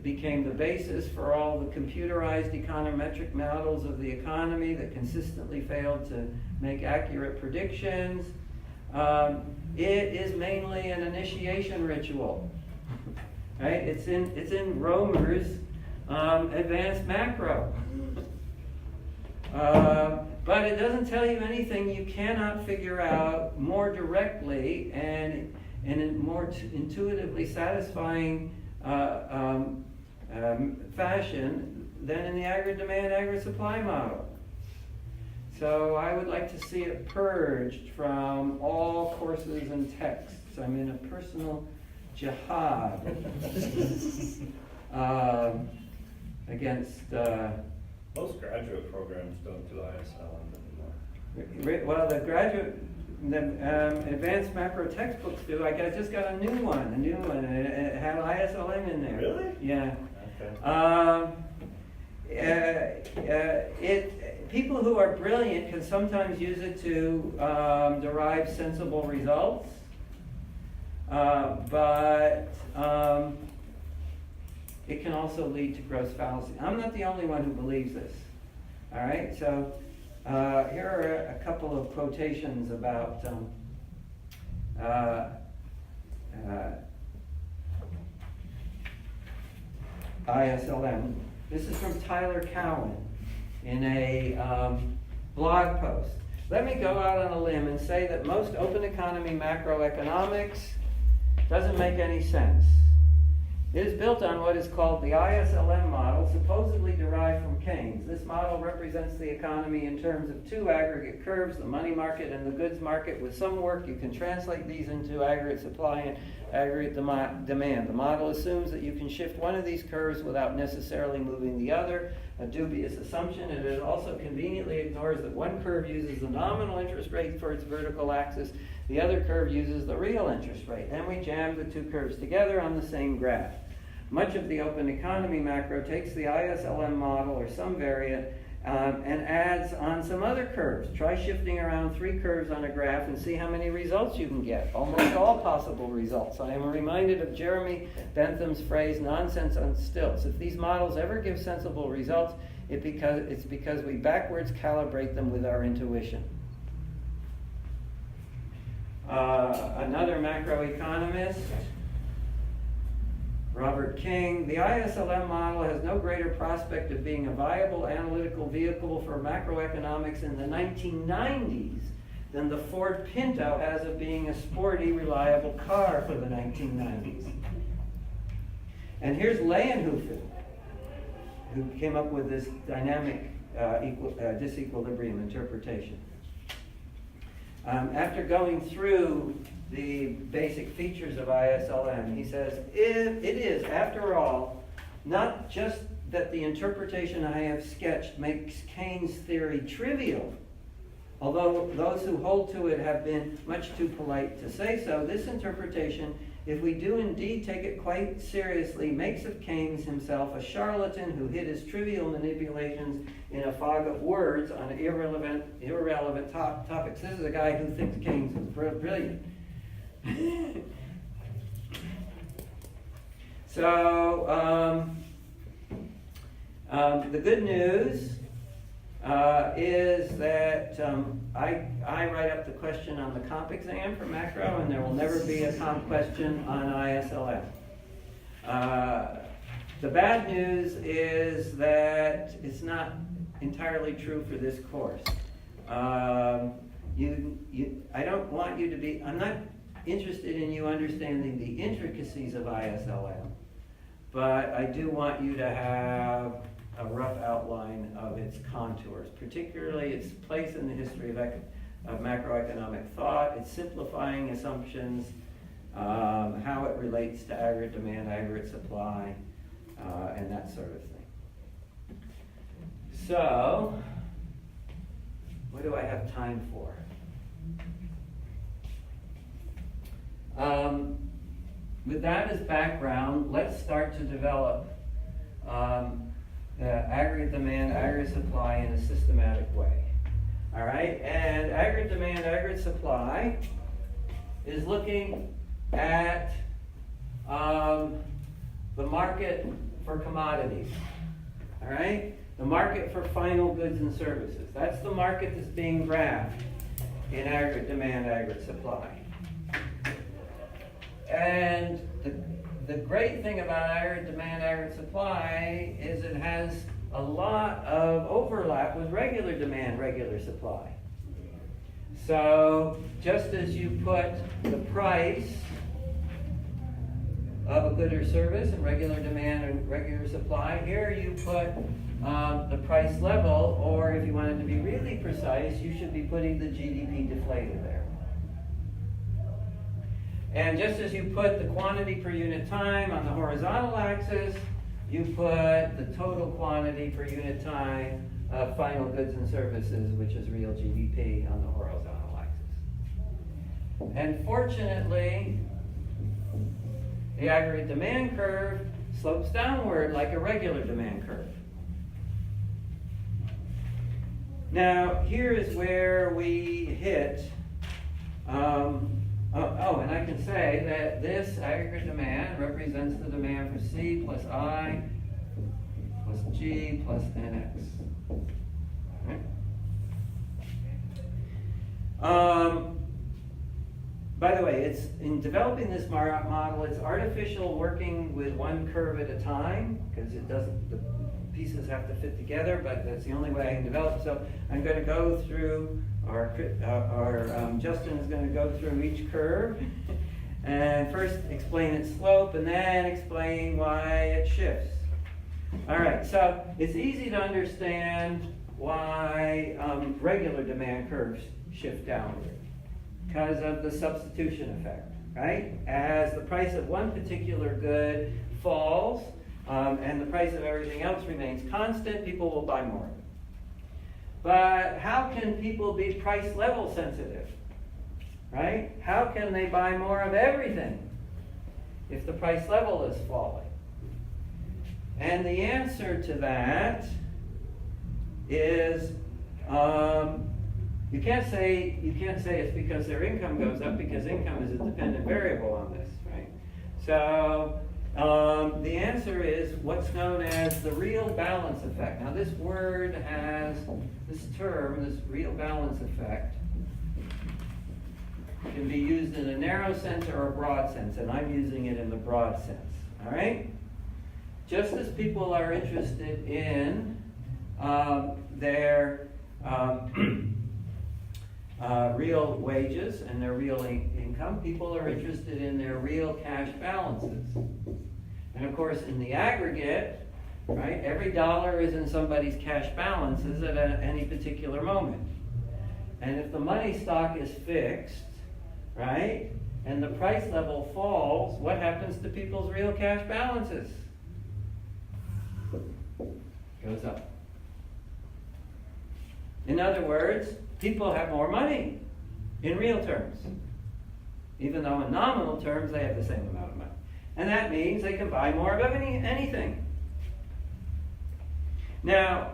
It became the basis for all the computerized econometric models of the economy that consistently failed to make accurate predictions. It is mainly an initiation ritual, right? It's in Romer's advanced macro. But it doesn't tell you anything you cannot figure out more directly and in more intuitively satisfying fashion than in the aggregate demand, aggregate supply model. So I would like to see it purged from all courses and texts. I'm in a personal jihad against... Most graduate programs don't do ISLM anymore. Well, the advanced macro textbooks do. I just got a new one, and it had ISLM in there. Really? Yeah. Okay. People who are brilliant can sometimes use it to derive sensible results, but it can also lead to gross fallacy. I'm not the only one who believes this. All right, so here are a couple of quotations about ISLM. This is from Tyler Cowen in a blog post. Let me go out on a limb and say that most open economy macroeconomics doesn't make any sense. It is built on what is called the ISLM model, supposedly derived from Keynes. This model represents the economy in terms of two aggregate curves, the money market and the goods market. With some work, you can translate these into aggregate supply and aggregate demand. The model assumes that you can shift one of these curves without necessarily moving the other, a dubious assumption, and it also conveniently ignores that one curve uses the nominal interest rate for its vertical axis, the other curve uses the real interest rate. Then we jam the two curves together on the same graph. Much of the open economy macro takes the ISLM model or some variant and adds on some other curves. Try shifting around three curves on a graph and see how many results you can get. Almost all possible results. I am reminded of Jeremy Bentham's phrase, nonsense on stilts. If these models ever give sensible results, it's because we backwards calibrate them with our intuition. Another macroeconomist, Robert King, the ISLM model has no greater prospect of being a viable analytical vehicle for macroeconomics in the 1990s than the Ford Pinto has of being a sporty, reliable car for the 1990s. And here's Leyenhofen, who came up with this dynamic disequilibrium interpretation. After going through the basic features of ISLM, he says, it is, after all, not just that the interpretation I have sketched makes Keynes' theory trivial, although those who hold to it have been much too polite to say so. This interpretation, if we do indeed take it quite seriously, makes of Keynes himself a charlatan who hid his trivial manipulations in a fog of words on irrelevant topics. This is a guy who thinks Keynes was brilliant. So, the good news is that I write up the question on the comp exam for macro, and there will never be a comp question on ISLM. The bad news is that it's not entirely true for this course. I don't want you to be, I'm not interested in you understanding the intricacies of ISLM, but I do want you to have a rough outline of its contours, particularly its place in the history of macroeconomic thought, its simplifying assumptions, how it relates to aggregate demand, aggregate supply, and that sort of thing. So, what do I have time for? With that as background, let's start to develop aggregate demand, aggregate supply in a systematic way. All right, and aggregate demand, aggregate supply is looking at the market for commodities. All right? The market for final goods and services. That's the market that's being graphed in aggregate demand, aggregate supply. And the great thing about aggregate demand, aggregate supply is it has a lot of overlap with regular demand, regular supply. So just as you put the price of a good or service in regular demand and regular supply, here you put the price level, or if you wanted to be really precise, you should be putting the GDP deflator there. And just as you put the quantity per unit time on the horizontal axis, you put the total quantity per unit time of final goods and services, which is real GDP, on the horizontal axis. And fortunately, the aggregate demand curve slopes downward like a regular demand curve. Now, here is where we hit, and I can say that this aggregate demand represents the demand for C plus I plus G plus NX. Right? By the way, it's in developing this model, it's artificial working with one curve at a time, because it doesn't, the pieces have to fit together, but that's the only way I can develop. So I'm going to go through, Justin is going to go through each curve and first explain its slope and then explain why it shifts. All right, so it's easy to understand why regular demand curves shift downward because of the substitution effect, right? As the price of one particular good falls and the price of everything else remains constant, people will buy more. But how can people be price level sensitive, right? How can they buy more of everything if the price level is falling? And the answer to that is you can't say it's because their income goes up, because income is a dependent variable on this, right? So the answer is what's known as the real balance effect. Now this word has this term, this real balance effect, can be used in a narrow sense or a broad sense, and I'm using it in the broad sense, all right? Just as people are interested in their real wages and their real income, people are interested in their real cash balances. And of course, in the aggregate, right, every dollar is in somebody's cash balances at any particular moment. And if the money stock is fixed, right, and the price level falls, what happens to people's real cash balances? Goes up. In other words, people have more money in real terms, even though in nominal terms they have the same amount of money. And that means they can buy more of anything. Now,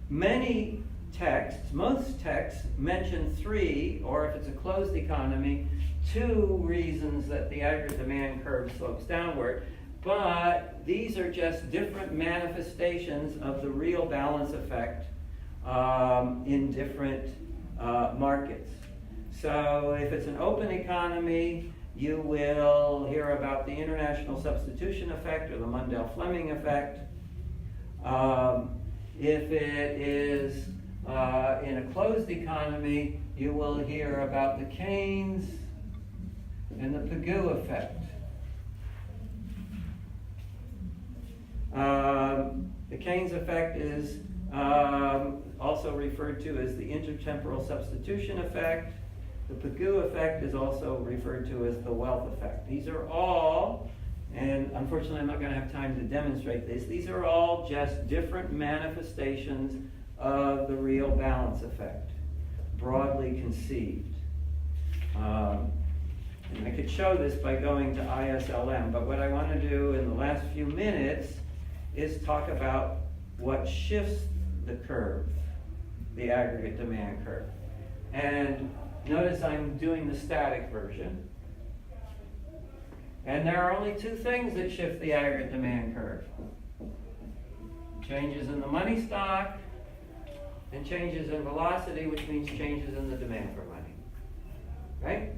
many texts, most texts mention three, or if it's a closed economy, two reasons that the aggregate demand curve slopes downward. But these are just different manifestations of the real balance effect in different markets. So if it's an open economy, you will hear about the international substitution effect or the Mundell-Fleming effect. If it is in a closed economy, you will hear about the Keynes and the Pigou effect. The Keynes effect is also referred to as the intertemporal substitution effect. The Pigou effect is also referred to as the wealth effect. These are all, and unfortunately I'm not going to have time to demonstrate this, these are all just different manifestations of the real balance effect, broadly conceived. And I could show this by going to ISLM, but what I want to do in the last few minutes is talk about what shifts the curve, the aggregate demand curve. And notice I'm doing the static version. And there are only two things that shift the aggregate demand curve. Changes in the money stock and changes in velocity, which means changes in the demand for money. Right?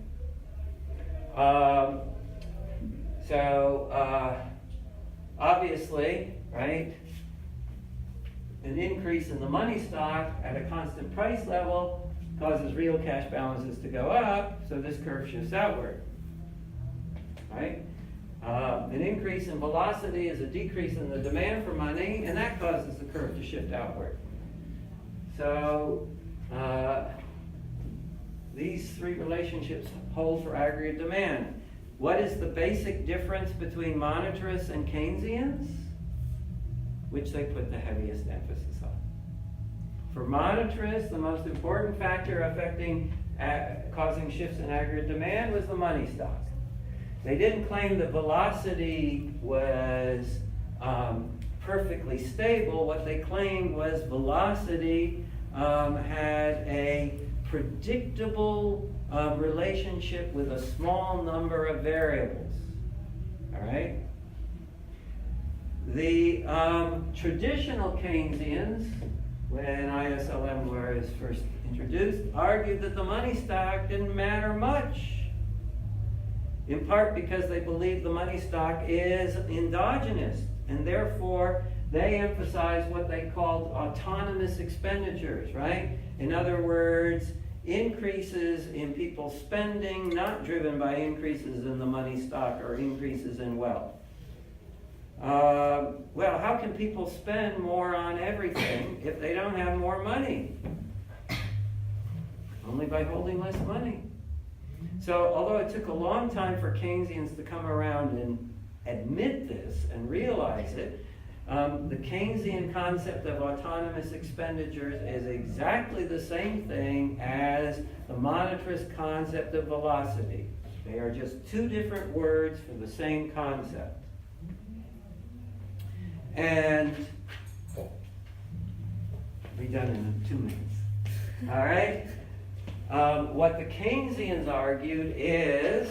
Obviously, right, an increase in the money stock at a constant price level causes real cash balances to go up, so this curve shifts outward. Right? An increase in velocity is a decrease in the demand for money, and that causes the curve to shift outward. So these three relationships hold for aggregate demand. What is the basic difference between monetarists and Keynesians? Which they put the heaviest emphasis on. For monetarists, the most important factor affecting causing shifts in aggregate demand was the money stock. They didn't claim that velocity was perfectly stable. What they claimed was velocity had a predictable relationship with a small number of variables. All right? The traditional Keynesians, when ISLM was first introduced, argued that the money stock didn't matter much, in part because they believed the money stock is endogenous, and therefore they emphasized what they called autonomous expenditures, right? In other words, increases in people's spending not driven by increases in the money stock or increases in wealth. Well, how can people spend more on everything if they don't have more money? Only by holding less money. So, although it took a long time for Keynesians to come around and admit this and realize it, the Keynesian concept of autonomous expenditures is exactly the same thing as the monetarist concept of velocity. They are just two different words for the same concept. And be done in 2 minutes. All right? What the Keynesians argued is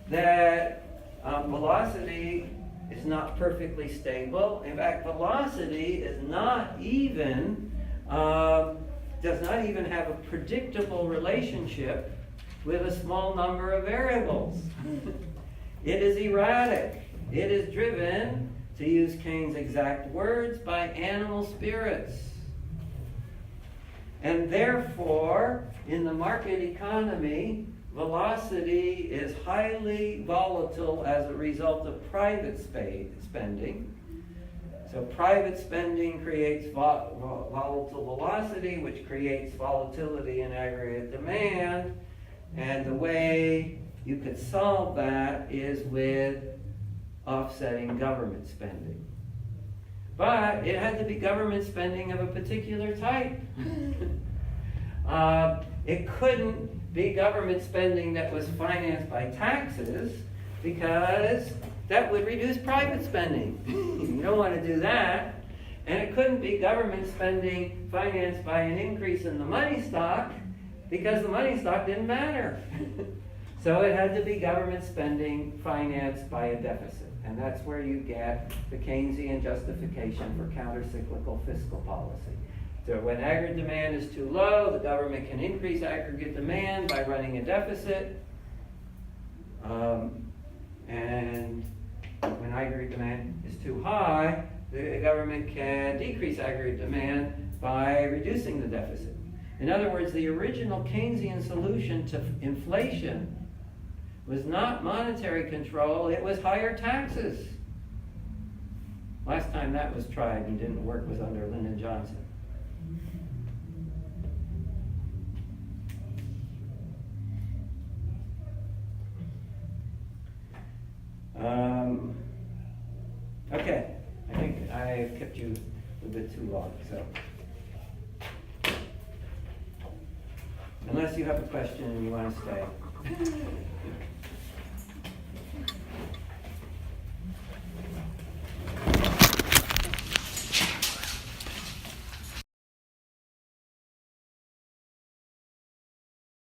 that velocity is not perfectly stable. In fact, velocity is not even, does not even have a predictable relationship with a small number of variables. It is erratic. It is driven, to use Keynes' exact words, by animal spirits. And therefore, in the market economy, velocity is highly volatile as a result of private spending. So private spending creates volatile velocity, which creates volatility in aggregate demand. And the way you could solve that is with offsetting government spending. But it had to be government spending of a particular type. It couldn't be government spending that was financed by taxes, because that would reduce private spending. You don't want to do that. And it couldn't be government spending financed by an increase in the money stock, because the money stock didn't matter. So it had to be government spending financed by a deficit. And that's where you get the Keynesian justification for counter-cyclical fiscal policy. So when aggregate demand is too low, the government can increase aggregate demand by running a deficit. And when aggregate demand is too high, the government can decrease aggregate demand by reducing the deficit. In other words, the original Keynesian solution to inflation was not monetary control, it was higher taxes. Last time that was tried and didn't work was under Lyndon Johnson. Okay, I think I've kept you a bit too long, so. Unless you have a question and you want to stay.